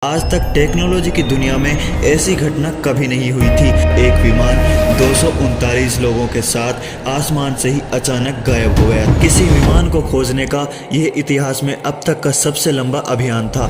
आज तक टेक्नोलॉजी की दुनिया में ऐसी घटना कभी नहीं हुई थी। एक विमान 239 लोगों के साथ आसमान से ही अचानक गायब हो गया। किसी विमान को खोजने का यह इतिहास में अब तक का सबसे लंबा अभियान था।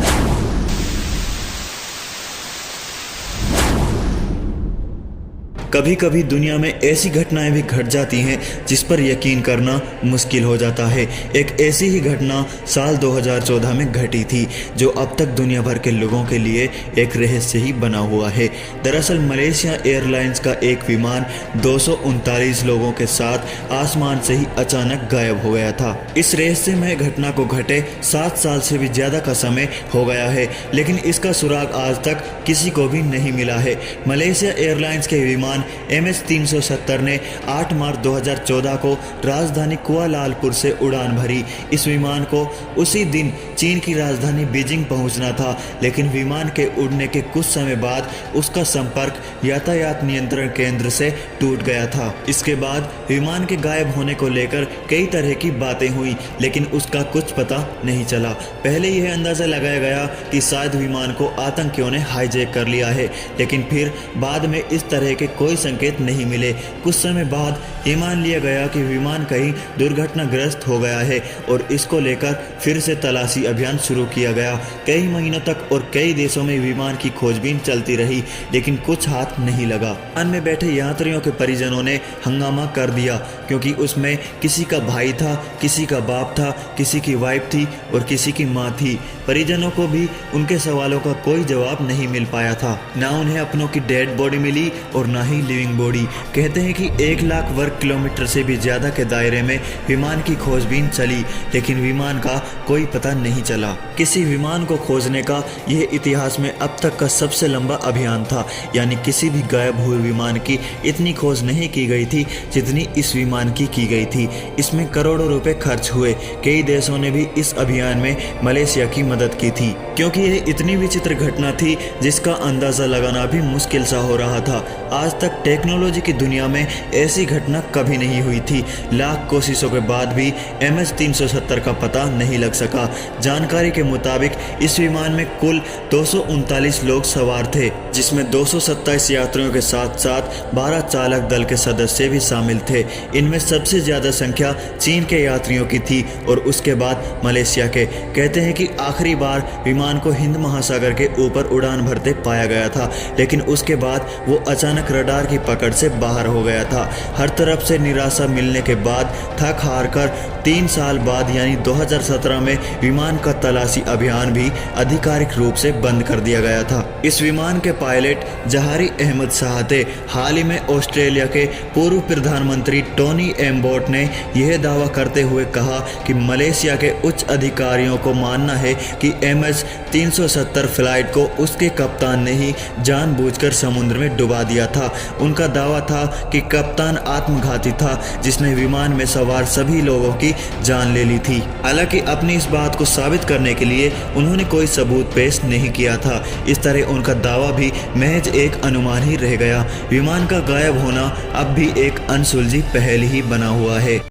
कभी कभी दुनिया में ऐसी घटनाएं भी घट जाती हैं जिस पर यकीन करना मुश्किल हो जाता है। एक ऐसी ही घटना साल 2014 में घटी थी जो अब तक दुनिया भर के लोगों के लिए एक रहस्य ही बना हुआ है। दरअसल मलेशिया एयरलाइंस का एक विमान 239 लोगों के साथ आसमान से ही अचानक गायब हो गया था। इस रहस्यमय घटना को घटे 7 साल से भी ज़्यादा का समय हो गया है, लेकिन इसका सुराग आज तक किसी को भी नहीं मिला है। मलेशिया एयरलाइंस के विमान MH370 ने 8 मार्च 2014 को राजधानी कुआलालंपुर से उड़ान भरी। इस विमान को उसी दिन चीन की राजधानी बीजिंग पहुंचना था, लेकिन विमान के उड़ने के कुछ समय बाद उसका संपर्क यातायात नियंत्रण केंद्र से टूट गया था। इसके बाद विमान के गायब होने को लेकर कई तरह की बातें हुई, लेकिन उसका कुछ पता नहीं चला। पहले यह अंदाजा लगाया गया कि शायद विमान को आतंकियों ने हाईजैक कर लिया है, लेकिन फिर बाद में इस तरह के कोई संकेत नहीं मिले। कुछ समय बाद ये मान लिया गया कि विमान कहीं दुर्घटनाग्रस्त हो गया है और इसको लेकर फिर से तलाशी अभियान शुरू किया गया। कई महीनों तक और कई देशों में विमान की खोजबीन चलती रही, लेकिन कुछ हाथ नहीं लगा। विमान में बैठे यात्रियों के परिजनों ने हंगामा कर दिया, क्योंकि उसमें किसी का भाई था, किसी का बाप था, किसी की वाइफ थी और किसी की माँ थी। परिजनों को भी उनके सवालों का कोई जवाब नहीं मिल पाया था। ना उन्हें अपनों की डेड बॉडी मिली और ना ही लिविंग बॉडी। कहते हैं कि 1 लाख वर्ग किलोमीटर से भी ज्यादा के दायरे में विमान की खोजबीन चली, लेकिन विमान का कोई पता नहीं चला। किसी विमान को खोजने का यह इतिहास में अब तक का सबसे लंबा अभियान था। यानी किसी भी गायब हुए विमान की इतनी खोज नहीं की गई थी जितनी इस विमान की गई थी। इसमें करोड़ों रुपए खर्च हुए। कई देशों ने भी इस अभियान में मलेशिया की मदद की थी, क्योंकि यह इतनी विचित्र घटना थी जिसका अंदाजा लगाना भी मुश्किल सा हो रहा था। आज तक टेक्नोलॉजी की दुनिया में ऐसी घटना कभी नहीं हुई थी। लाख कोशिशों के बाद भी MH370 का पता नहीं लग सका। जानकारी के मुताबिक इस विमान में कुल 239 लोग सवार थे, जिसमें 227 यात्रियों के साथ साथ 12 चालक दल के सदस्य भी शामिल थे। इनमें सबसे ज्यादा संख्या चीन के यात्रियों की थी और उसके बाद मलेशिया के। कहते हैं कि आखिरी बार विमान को हिंद महासागर के ऊपर उड़ान भरते पाया गया था, लेकिन उसके बाद वो अचानक रडार की पकड़ से बाहर हो गया था। हर तरफ से निराशा मिलने के बाद थक हार कर 3 साल बाद यानी 2017 में विमान का तलाशी अभियान भी आधिकारिक रूप से बंद कर दिया गया था। इस विमान के पायलट जहारी अहमद शाह थे। हाल ही में ऑस्ट्रेलिया के पूर्व प्रधानमंत्री टोनी एबॉट ने यह दावा करते हुए कहा कि मलेशिया के उच्च अधिकारियों को मानना है कि MH370 फ्लाइट को उसके कप्तान ने ही जानबूझकर समुद्र में डुबा दिया था। उनका दावा था कि कप्तान आत्मघाती था, जिसने विमान में सवार सभी लोगों की जान ले ली थी। हालांकि अपनी इस बात को साबित करने के लिए उन्होंने कोई सबूत पेश नहीं किया था। इस तरह उनका दावा भी महज एक अनुमान ही रह गया। विमान का गायब होना अब भी एक अनसुलझी पहेली ही बना हुआ है।